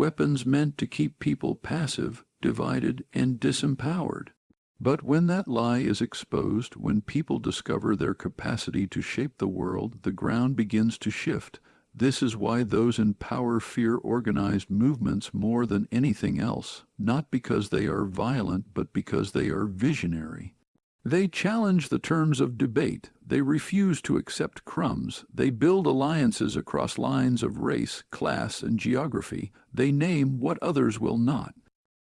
weapons meant to keep people passive, divided, and disempowered. But when that lie is exposed, when people discover their capacity to shape the world, the ground begins to shift. This is why those in power fear organized movements more than anything else, not because they are violent, but because they are visionary. They challenge the terms of debate. They refuse to accept crumbs. They build alliances across lines of race, class, and geography. They name what others will not.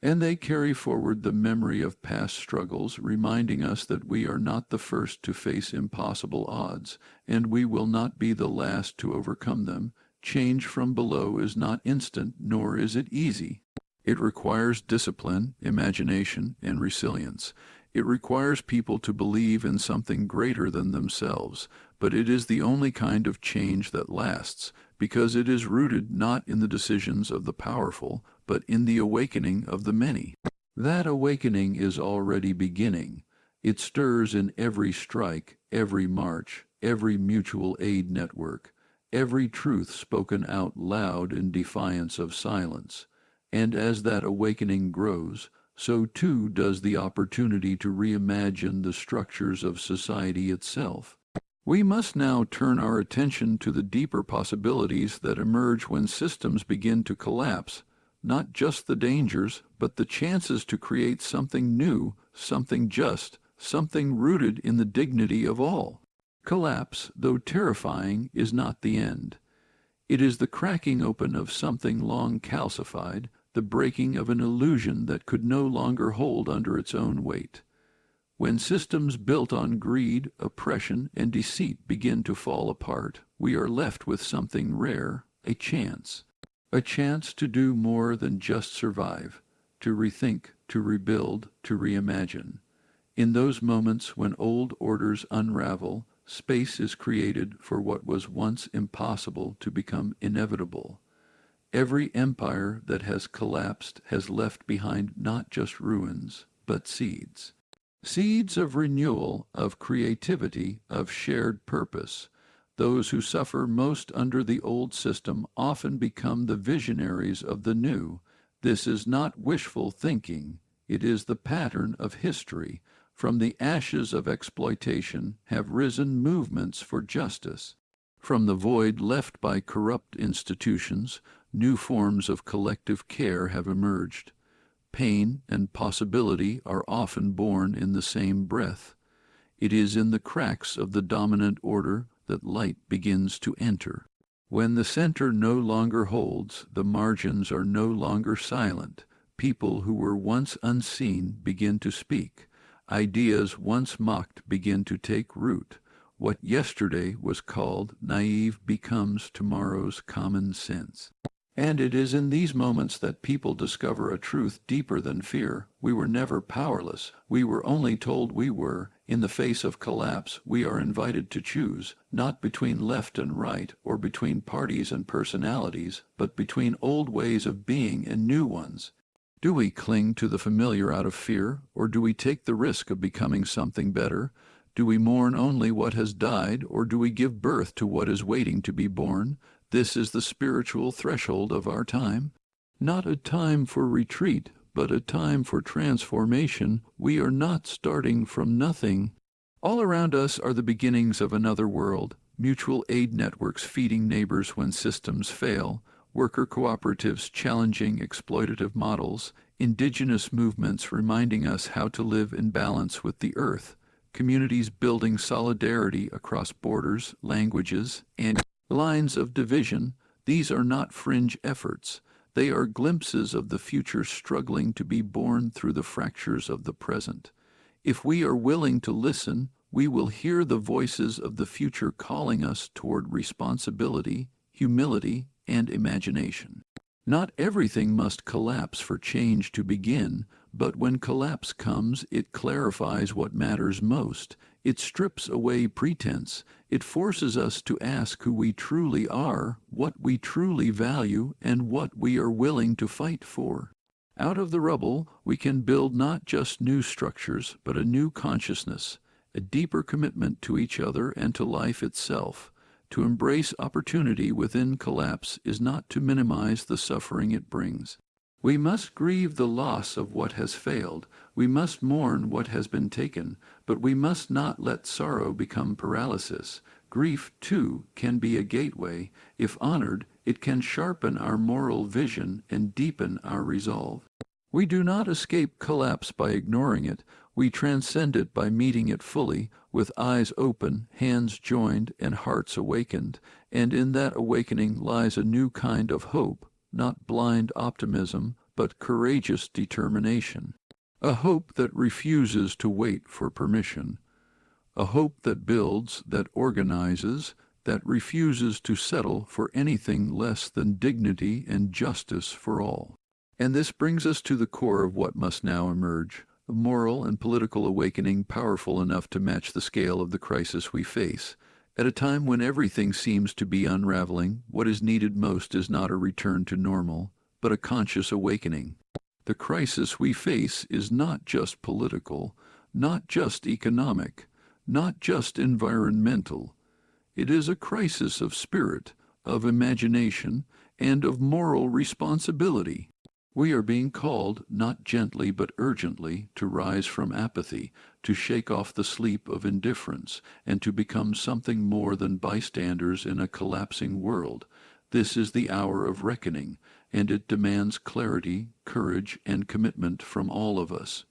And they carry forward the memory of past struggles, reminding us that we are not the first to face impossible odds, and we will not be the last to overcome them. Change from below is not instant, nor is it easy. It requires discipline, imagination, and resilience. It requires people to believe in something greater than themselves, but it is the only kind of change that lasts, because it is rooted not in the decisions of the powerful, but in the awakening of the many. That awakening is already beginning. It stirs in every strike, every march, every mutual aid network, every truth spoken out loud in defiance of silence. And as that awakening grows, so too does the opportunity to reimagine the structures of society itself. We must now turn our attention to the deeper possibilities that emerge when systems begin to collapse, not just the dangers, but the chances to create something new, something just, something rooted in the dignity of all. Collapse, though terrifying, is not the end. It is the cracking open of something long calcified, the breaking of an illusion that could no longer hold under its own weight. When systems built on greed, oppression, and deceit begin to fall apart, we are left with something rare, a chance to do more than just survive, to rethink, to rebuild, to reimagine. In those moments when old orders unravel, space is created for what was once impossible to become inevitable. Every empire that has collapsed has left behind not just ruins, but seeds. Seeds of renewal, of creativity, of shared purpose. Those who suffer most under the old system often become the visionaries of the new. This is not wishful thinking. It is the pattern of history. From the ashes of exploitation have risen movements for justice. From the void left by corrupt institutions, new forms of collective care have emerged. Pain and possibility are often born in the same breath. It is in the cracks of the dominant order that light begins to enter. When the center no longer holds, the margins are no longer silent. People who were once unseen begin to speak. Ideas once mocked begin to take root. What yesterday was called naive becomes tomorrow's common sense. And it is in these moments that people discover a truth deeper than fear. We were never powerless. We were only told we were. In the face of collapse, we are invited to choose, not between left and right, or between parties and personalities, but between old ways of being and new ones. Do we cling to the familiar out of fear, or do we take the risk of becoming something better? Do we mourn only what has died, or do we give birth to what is waiting to be born? This is the spiritual threshold of our time. Not a time for retreat, but a time for transformation. We are not starting from nothing. All around us are the beginnings of another world, mutual aid networks feeding neighbors when systems fail, worker cooperatives challenging exploitative models, indigenous movements reminding us how to live in balance with the earth, communities building solidarity across borders, languages, and lines of division. These are not fringe efforts. They are glimpses of the future struggling to be born through the fractures of the present. If we are willing to listen, we will hear the voices of the future calling us toward responsibility, humility, and imagination. Not everything must collapse for change to begin, but when collapse comes, it clarifies what matters most. It strips away pretense. It forces us to ask who we truly are, what we truly value, and what we are willing to fight for. Out of the rubble, we can build not just new structures, but a new consciousness, a deeper commitment to each other and to life itself. To embrace opportunity within collapse is not to minimize the suffering it brings. We must grieve the loss of what has failed. We must mourn what has been taken, but we must not let sorrow become paralysis. Grief, too, can be a gateway. If honored, it can sharpen our moral vision and deepen our resolve. We do not escape collapse by ignoring it. We transcend it by meeting it fully, with eyes open, hands joined, and hearts awakened. And in that awakening lies a new kind of hope, not blind optimism, but courageous determination. A hope that refuses to wait for permission. A hope that builds, that organizes, that refuses to settle for anything less than dignity and justice for all. And this brings us to the core of what must now emerge, a moral and political awakening powerful enough to match the scale of the crisis we face. At a time when everything seems to be unraveling, what is needed most is not a return to normal, but a conscious awakening. The crisis we face is not just political, not just economic, not just environmental. It is a crisis of spirit, of imagination, and of moral responsibility. We are being called, not gently but urgently, to rise from apathy, to shake off the sleep of indifference, and to become something more than bystanders in a collapsing world. This is the hour of reckoning, and it demands clarity, courage, and commitment from all of us.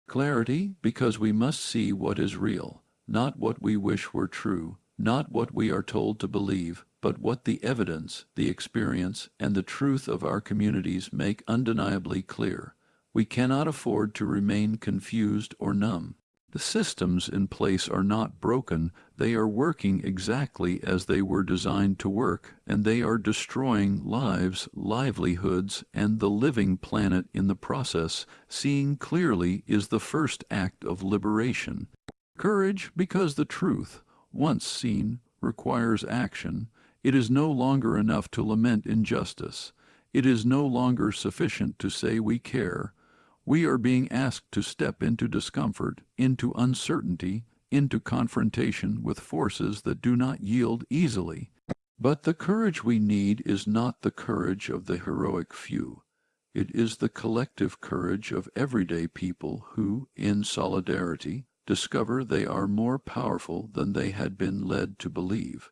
Clarity, because we must see what is real, not what we wish were true, not what we are told to believe, but what the evidence, the experience, and the truth of our communities make undeniably clear. We cannot afford to remain confused or numb. The systems in place are not broken, they are working exactly as they were designed to work, and they are destroying lives, livelihoods, and the living planet in the process. Seeing clearly is the first act of liberation. Courage, because the truth, once seen, requires action. It is no longer enough to lament injustice. It is no longer sufficient to say we care. We are being asked to step into discomfort, into uncertainty, into confrontation with forces that do not yield easily. But the courage we need is not the courage of the heroic few. It is the collective courage of everyday people who, in solidarity, discover they are more powerful than they had been led to believe.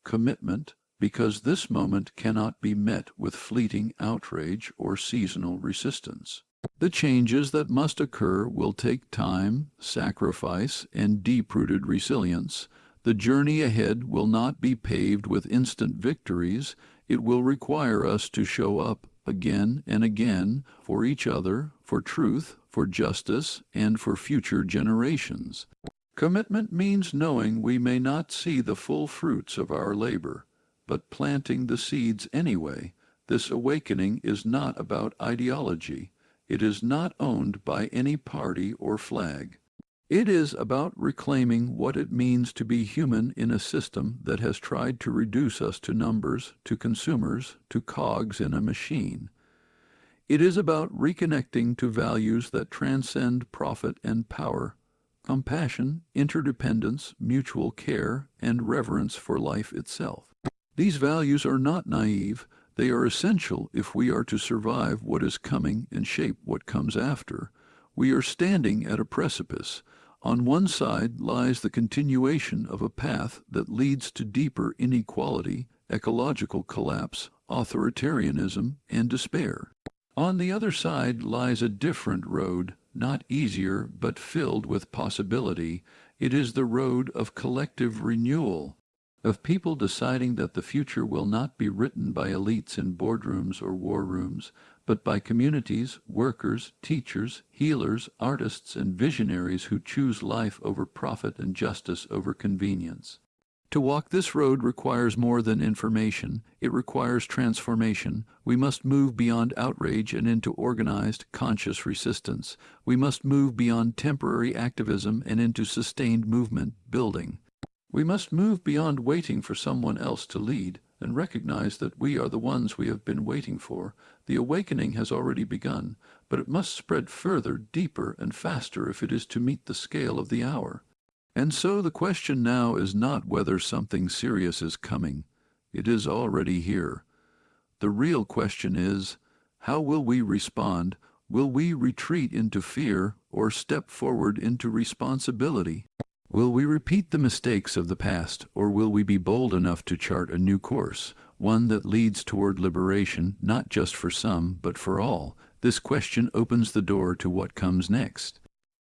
Commitment, because this moment cannot be met with fleeting outrage or seasonal resistance. The changes that must occur will take time, sacrifice, and deep-rooted resilience. The journey ahead will not be paved with instant victories. It will require us to show up again and again for each other, for truth, for justice, and for future generations. Commitment means knowing we may not see the full fruits of our labor, but planting the seeds anyway. This awakening is not about ideology. It is not owned by any party or flag. It is about reclaiming what it means to be human in a system that has tried to reduce us to numbers, to consumers, to cogs in a machine. It is about reconnecting to values that transcend profit and power: compassion, interdependence, mutual care, and reverence for life itself. These values are not naive. They are essential if we are to survive what is coming and shape what comes after. We are standing at a precipice. On one side lies the continuation of a path that leads to deeper inequality, ecological collapse, authoritarianism, and despair. On the other side lies a different road, not easier but filled with possibility. It is the road of collective renewal, of people deciding that the future will not be written by elites in boardrooms or war rooms, but by communities, workers, teachers, healers, artists, and visionaries who choose life over profit and justice over convenience. To walk this road requires more than information. It requires transformation. We must move beyond outrage and into organized, conscious resistance. We must move beyond temporary activism and into sustained movement, building. We must move beyond waiting for someone else to lead and recognize that we are the ones we have been waiting for. The awakening has already begun, but it must spread further, deeper, and faster if it is to meet the scale of the hour. And so the question now is not whether something serious is coming. It is already here. The real question is, how will we respond? Will we retreat into fear or step forward into responsibility? Will we repeat the mistakes of the past, or will we be bold enough to chart a new course, one that leads toward liberation, not just for some, but for all? This question opens the door to what comes next.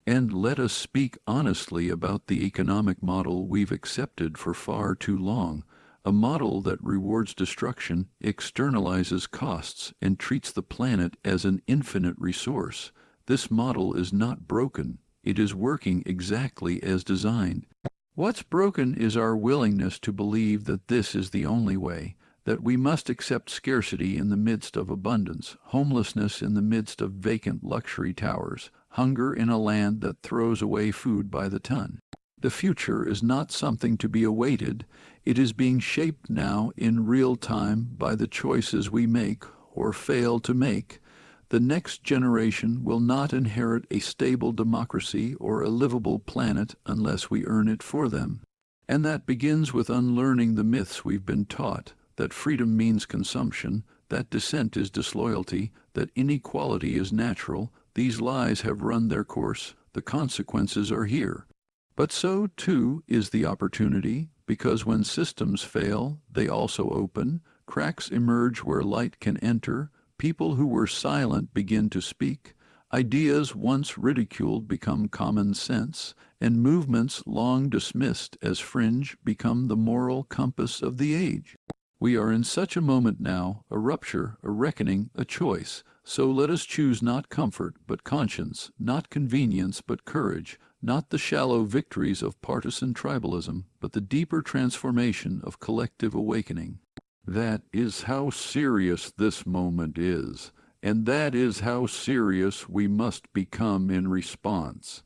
And let us speak honestly about the economic model we've accepted for far too long, a model that rewards destruction, externalizes costs, and treats the planet as an infinite resource. This model is not broken. It is working exactly as designed. What's broken is our willingness to believe that this is the only way, that we must accept scarcity in the midst of abundance, homelessness in the midst of vacant luxury towers, hunger in a land that throws away food by the ton. The future is not something to be awaited. It is being shaped now in real time by the choices we make or fail to make. The next generation will not inherit a stable democracy or a livable planet unless we earn it for them. And that begins with unlearning the myths we've been taught, that freedom means consumption, that dissent is disloyalty, that inequality is natural. These lies have run their course. The consequences are here. But so, too, is the opportunity, because when systems fail, they also open. Cracks emerge where light can enter. People who were silent begin to speak. Ideas once ridiculed become common sense, and movements long dismissed as fringe become the moral compass of the age. We are in such a moment now, a rupture, a reckoning, a choice. So let us choose not comfort, but conscience, not convenience, but courage, not the shallow victories of partisan tribalism, but the deeper transformation of collective awakening. That is how serious this moment is, and that is how serious we must become in response.